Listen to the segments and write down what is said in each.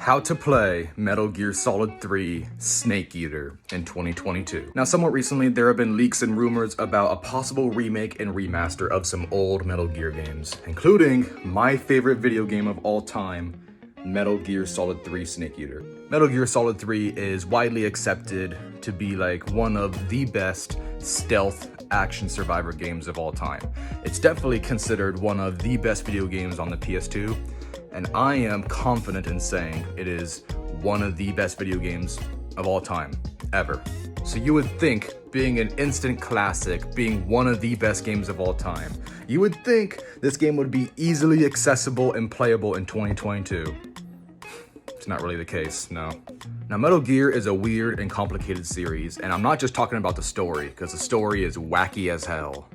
how to play Metal Gear Solid 3 Snake Eater in 2022. Now, somewhat recently, there have been leaks and rumors about a possible remake and remaster of some old Metal Gear games, including my favorite video game of all time, Metal Gear Solid 3 Snake Eater. Metal Gear Solid 3 is widely accepted to be like one of the best stealth action survivor games of all time. It's definitely considered one of the best video games on the PS2, and I am confident in saying it is one of the best video games of all time, ever. So you would think, being an instant classic, being one of the best games of all time, you would think this game would be easily accessible and playable in 2022. It's not really the case, no. Now, Metal Gear is a weird and complicated series, and I'm not just talking about the story, because the story is wacky as hell.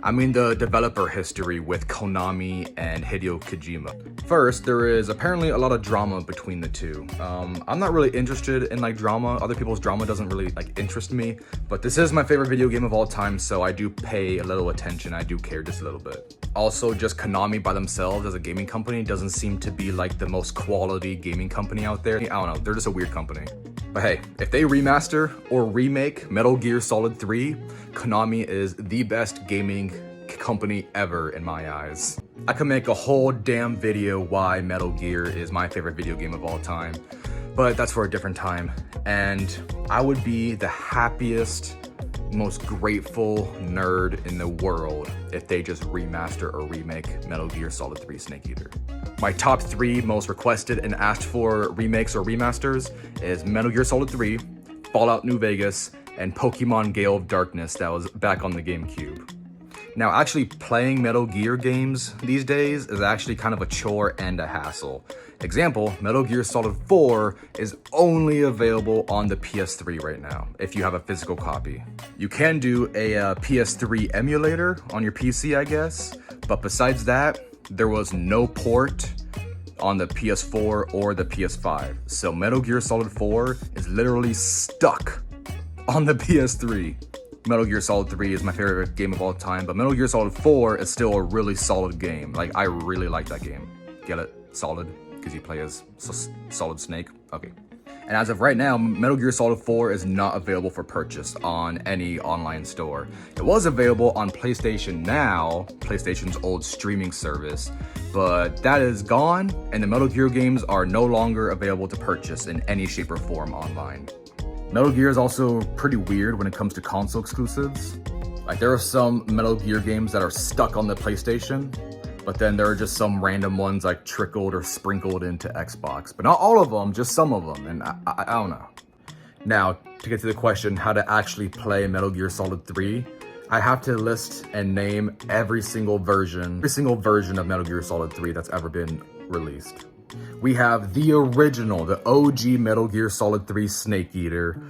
I mean the developer history with Konami and Hideo Kojima. First, there is apparently a lot of drama between the two. I'm not really interested in like drama. Other people's drama doesn't really like interest me, but this is my favorite video game of all time, so I do pay a little attention. I do care just a little bit. Also, just Konami by themselves as a gaming company doesn't seem to be like the most quality gaming company out there. I don't know, they're just a weird company. But hey, if they remaster or remake Metal Gear Solid 3, Konami is the best gaming company ever in my eyes. I could make a whole damn video why Metal Gear is my favorite video game of all time, but that's for a different time. And I would be the happiest, most grateful nerd in the world if they just remaster or remake Metal Gear Solid 3 Snake Eater. My top 3 most requested and asked for remakes or remasters is Metal Gear Solid 3, Fallout New Vegas, and Pokemon Gale of Darkness that was back on the GameCube. Now, actually playing Metal Gear games these days is actually kind of a chore and a hassle. Example, Metal Gear Solid 4 is only available on the PS3 right now, if you have a physical copy. You can do a PS3 emulator on your PC, I guess, but besides that, there was no port on the PS4 or the PS5. So Metal Gear Solid 4 is literally stuck on the PS3. Metal Gear Solid 3 is my favorite game of all time, but Metal Gear Solid 4 is still a really solid game. Like, I really like that game. Get it? Solid? Because you play as Solid Snake? Okay. And as of right now, Metal Gear Solid 4 is not available for purchase on any online store. It was available on PlayStation Now, PlayStation's old streaming service, but that is gone, and the Metal Gear games are no longer available to purchase in any shape or form online. Metal Gear is also pretty weird when it comes to console exclusives. Like, there are some Metal Gear games that are stuck on the PlayStation, but then there are just some random ones like trickled or sprinkled into Xbox. But not all of them, just some of them, and I don't know. Now, to get to the question how to actually play Metal Gear Solid 3, I have to list and name every single version of Metal Gear Solid 3 that's ever been released. We have the original, the OG Metal Gear Solid 3 Snake Eater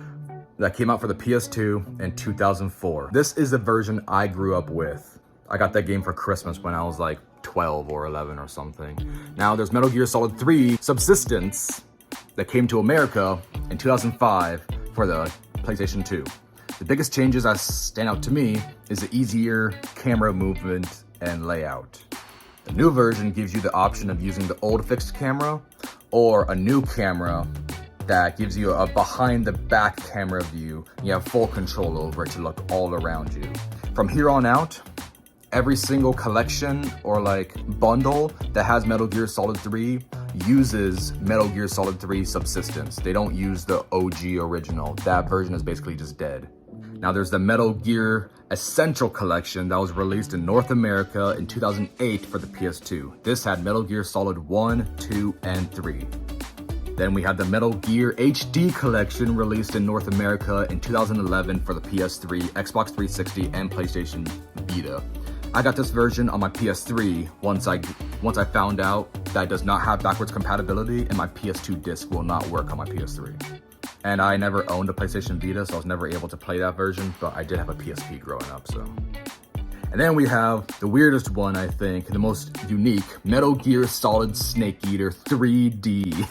that came out for the PS2 in 2004. This is the version I grew up with. I got that game for Christmas when I was like 12 or 11 or something. Now there's Metal Gear Solid 3 Subsistence that came to America in 2005 for the PlayStation 2. The biggest changes that stand out to me is the easier camera movement and layout. The new version gives you the option of using the old fixed camera or a new camera that gives you a behind the back camera view. You have full control over it to look all around you. From here on out, every single collection or like bundle that has Metal Gear Solid 3 uses Metal Gear Solid 3 Subsistence. They don't use the OG original. That version is basically just dead. Now there's the Metal Gear Essential Collection that was released in North America in 2008 for the PS2. This had Metal Gear Solid 1, 2, and 3. Then we had the Metal Gear HD Collection released in North America in 2011 for the PS3, Xbox 360, and PlayStation Vita. I got this version on my PS3 once I found out that it does not have backwards compatibility and my PS2 disc will not work on my PS3. And I never owned a PlayStation Vita, so I was never able to play that version, but I did have a PSP growing up, so. And then we have the weirdest one, I think, the most unique, Metal Gear Solid Snake Eater 3D.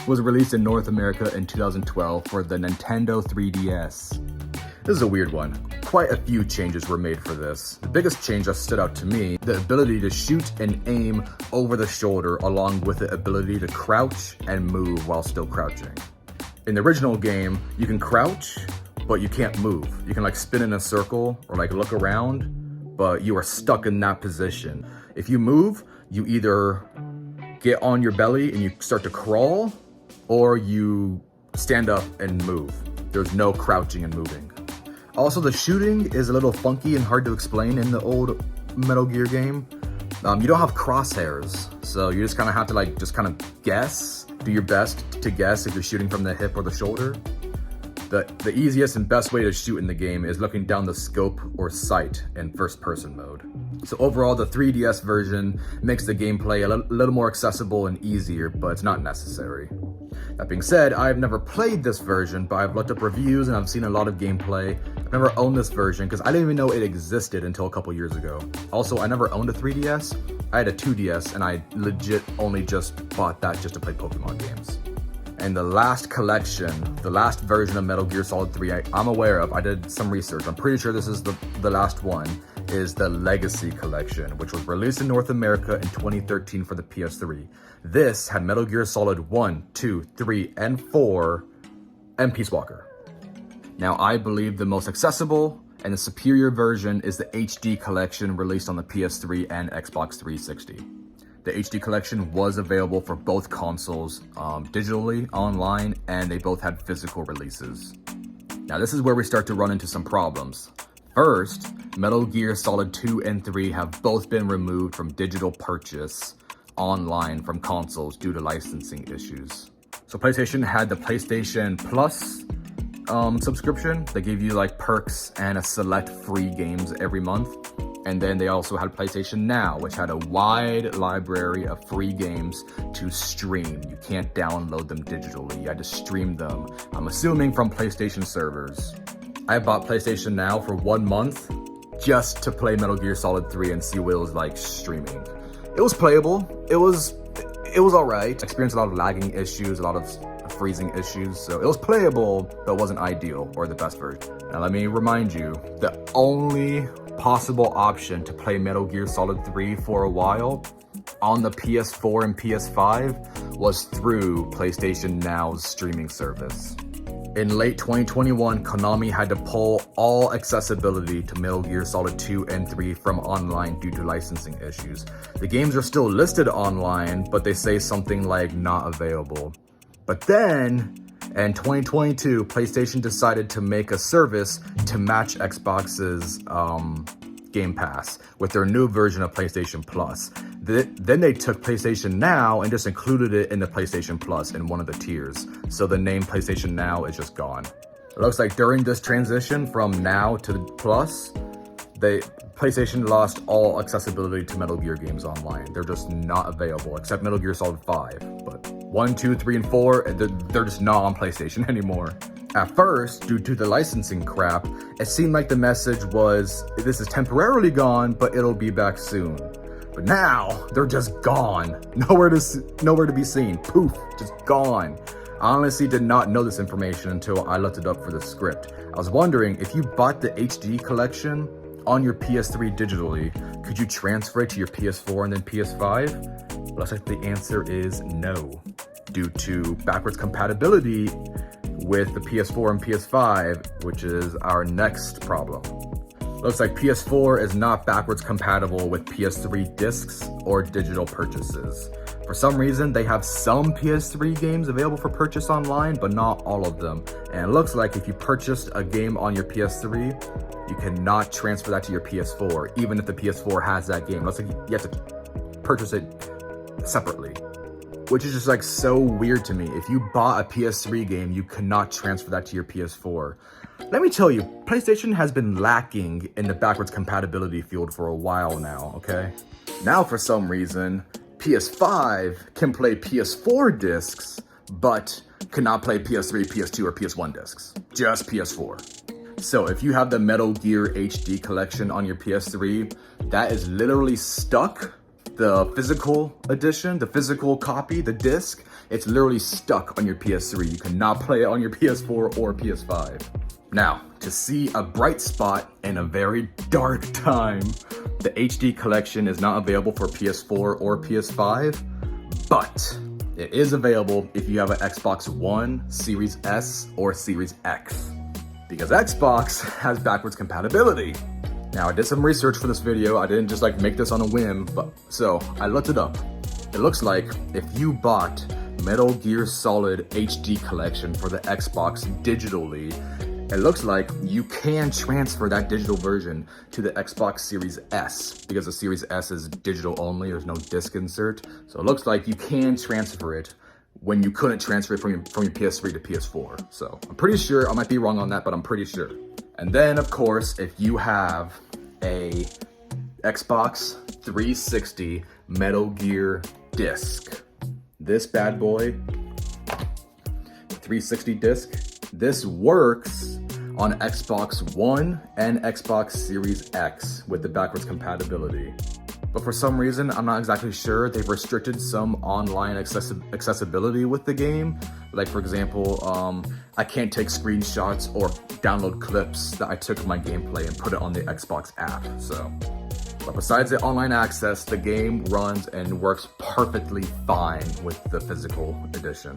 Was released in North America in 2012 for the Nintendo 3DS. This is a weird one. quite a few changes were made for this. The biggest change that stood out to me, the ability to shoot and aim over the shoulder along with the ability to crouch and move while still crouching. In the original game, you can crouch, but you can't move. You can like spin in a circle or like look around, but you are stuck in that position. If you move, you either get on your belly and you start to crawl, or you stand up and move. There's no crouching and moving. Also, the shooting is a little funky and hard to explain in the old Metal Gear game. You don't have crosshairs, so you just kind of have to like just kind of guess, do your best to guess if you're shooting from the hip or the shoulder. The easiest and best way to shoot in the game is looking down the scope or sight in first person mode. So overall, the 3DS version makes the gameplay a little more accessible and easier, but it's not necessary. That being said, I've never played this version, but I've looked up reviews and I've seen a lot of gameplay. I've never owned this version because I didn't even know it existed until a couple years ago. Also, I never owned a 3DS. I had a 2DS and I legit only just bought that just to play Pokemon games. And the last collection, the last version of Metal Gear Solid 3 I'm aware of, I did some research, I'm pretty sure this is the last one, is the Legacy Collection, which was released in North America in 2013 for the PS3. This had Metal Gear Solid 1, 2, 3, and 4, and Peace Walker. Now, I believe the most accessible and the superior version is the HD Collection released on the PS3 and Xbox 360. The HD Collection was available for both consoles digitally, online, and they both had physical releases. Now this is where we start to run into some problems. First, Metal Gear Solid 2 and 3 have both been removed from digital purchase online from consoles due to licensing issues. So PlayStation had the PlayStation Plus subscription. They gave you like perks and a select free games every month. And then they also had PlayStation Now, which had a wide library of free games to stream. You can't download them digitally. You had to stream them, I'm assuming from PlayStation servers. I bought PlayStation Now for 1 month just to play Metal Gear Solid 3 and see what it was like streaming. It was playable. It was all right. I experienced a lot of lagging issues, a lot of freezing issues. So it was playable, but it wasn't ideal or the best version. Now let me remind you, the only possible option to play Metal Gear Solid 3 for a while on the PS4 and PS5 was through PlayStation Now's streaming service. In late 2021, Konami had to pull all accessibility to Metal Gear Solid 2 and 3 from online due to licensing issues. The games are still listed online, but they say something like not available. But then, in 2022, PlayStation decided to make a service to match Xbox's Game Pass with their new version of PlayStation Plus. Then they took PlayStation Now and just included it in the PlayStation Plus in one of the tiers. So the name PlayStation Now is just gone. It looks like during this transition from Now to Plus, PlayStation lost all accessibility to Metal Gear games online. They're just not available, except Metal Gear Solid 5. But 1, 2, 3, and 4, they're just not on PlayStation anymore. At first, due to the licensing crap, it seemed like the message was, this is temporarily gone, but it'll be back soon. But now, they're just gone. Nowhere to be seen. Poof, just gone. I honestly did not know this information until I looked it up for the script. I was wondering, if you bought the HD collection on your PS3 digitally, could you transfer it to your PS4 and then PS5? Looks like the answer is no, due to backwards compatibility with the PS4 and PS5, which is our next problem. Looks like PS4 is not backwards compatible with PS3 discs or digital purchases. For some reason, they have some PS3 games available for purchase online, but not all of them. And it looks like if you purchased a game on your PS3, you cannot transfer that to your PS4, even if the PS4 has that game. It looks like you have to purchase it separately, which is just like so weird to me. If you bought a PS3 game, you cannot transfer that to your PS4. Let me tell you, PlayStation has been lacking in the backwards compatibility field for a while now, okay? Now, for some reason, PS5 can play PS4 discs, but cannot play PS3, PS2, or PS1 discs. Just PS4. So if you have the Metal Gear HD collection on your PS3, that is literally stuck. The physical edition, the physical copy, the disc, It's literally stuck on your PS3. You cannot play it on your PS4 or PS5. Now, to see a bright spot in a very dark time, the HD collection is not available for PS4 or PS5, but it is available if you have an Xbox One, Series S, or Series X, because Xbox has backwards compatibility. Now, I did some research for this video. I didn't just like make this on a whim, so I looked it up. It looks like if you bought Metal Gear Solid HD collection for the Xbox digitally, it looks like you can transfer that digital version to the Xbox Series S, because the Series S is digital only, there's no disc insert. So it looks like you can transfer it when you couldn't transfer it from your PS3 to PS4. So I'm pretty sure, I might be wrong on that, but I'm pretty sure. And then of course, if you have a Xbox 360 Metal Gear disc, this bad boy, 360 disc, this works on Xbox One and Xbox Series X with the backwards compatibility. But for some reason, I'm not exactly sure, they've restricted some online accessibility with the game. Like for example, I can't take screenshots or download clips that I took of my gameplay and put it on the Xbox app, so. But besides the online access, the game runs and works perfectly fine with the physical edition.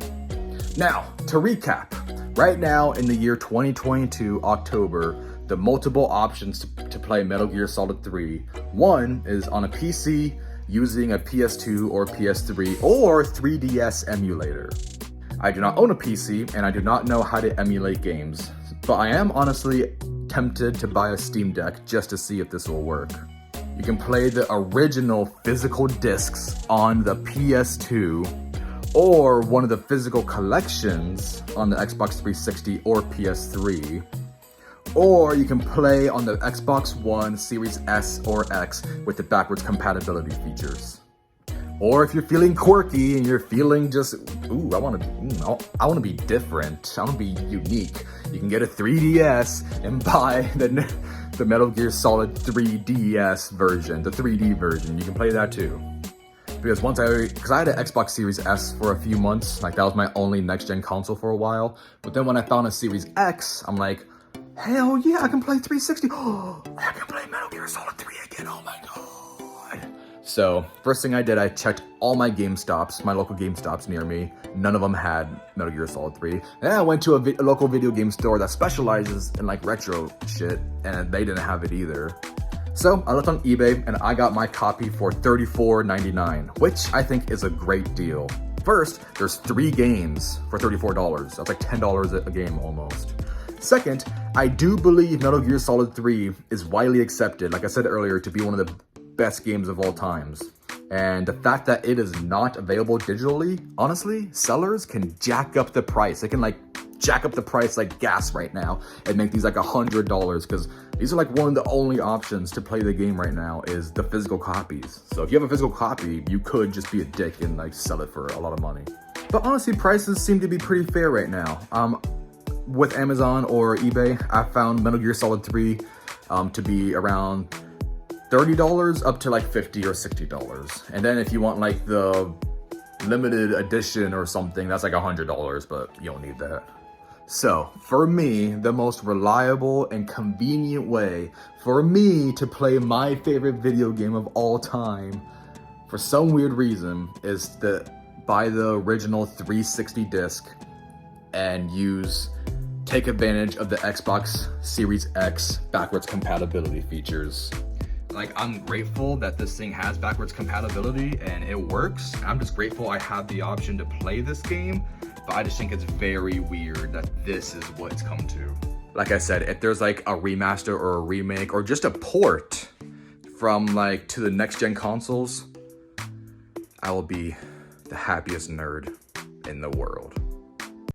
Now, to recap, right now in the year 2022, October, the multiple options to play Metal Gear Solid 3. One is on a PC using a PS2 or PS3 or 3DS emulator. I do not own a PC and I do not know how to emulate games, but I am honestly tempted to buy a Steam Deck just to see if this will work. You can play the original physical discs on the PS2 or one of the physical collections on the Xbox 360 or PS3, or you can play on the Xbox One, Series S or X with the backwards compatibility features. Or if you're feeling quirky and you're feeling just, ooh, I want to be different, I want to be unique, you can get a 3DS and buy the Metal Gear Solid 3DS version, the 3D version. You can play that too. Because because I had an Xbox Series S for a few months, like that was my only next-gen console for a while. But then when I found a Series X, I'm like, hell yeah, I can play 360. Oh, I can play Metal Gear Solid 3 again, oh my god. So, first thing I did, I checked all my GameStops, my local GameStops near me. None of them had Metal Gear Solid 3. And I went to a local video game store that specializes in like retro shit, and they didn't have it either. So I looked on eBay and I got my copy for $34.99, which I think is a great deal. First, there's 3 games for $34. That's like $10 a game almost. Second, I do believe Metal Gear Solid 3 is widely accepted, like I said earlier, to be one of the best games of all times. And the fact that it is not available digitally, honestly, sellers can jack up the price. They can like jack up the price like gas right now and make these like $100, because these are like one of the only options to play the game right now is the physical copies. So if you have a physical copy, you could just be a dick and like sell it for a lot of money. But honestly, prices seem to be pretty fair right now. With Amazon or eBay, I found Metal Gear Solid 3 to be around $30 up to like $50 or $60. And then if you want like the limited edition or something, that's like $100, but you don't need that. So for me, the most reliable and convenient way for me to play my favorite video game of all time, for some weird reason, is to buy the original 360 disc and take advantage of the Xbox Series X backwards compatibility features. Like, I'm grateful that this thing has backwards compatibility and it works. I'm just grateful I have the option to play this game, but I just think it's very weird that this is what it's come to. Like I said, if there's like a remaster or a remake or just a port from like to the next gen consoles, I will be the happiest nerd in the world.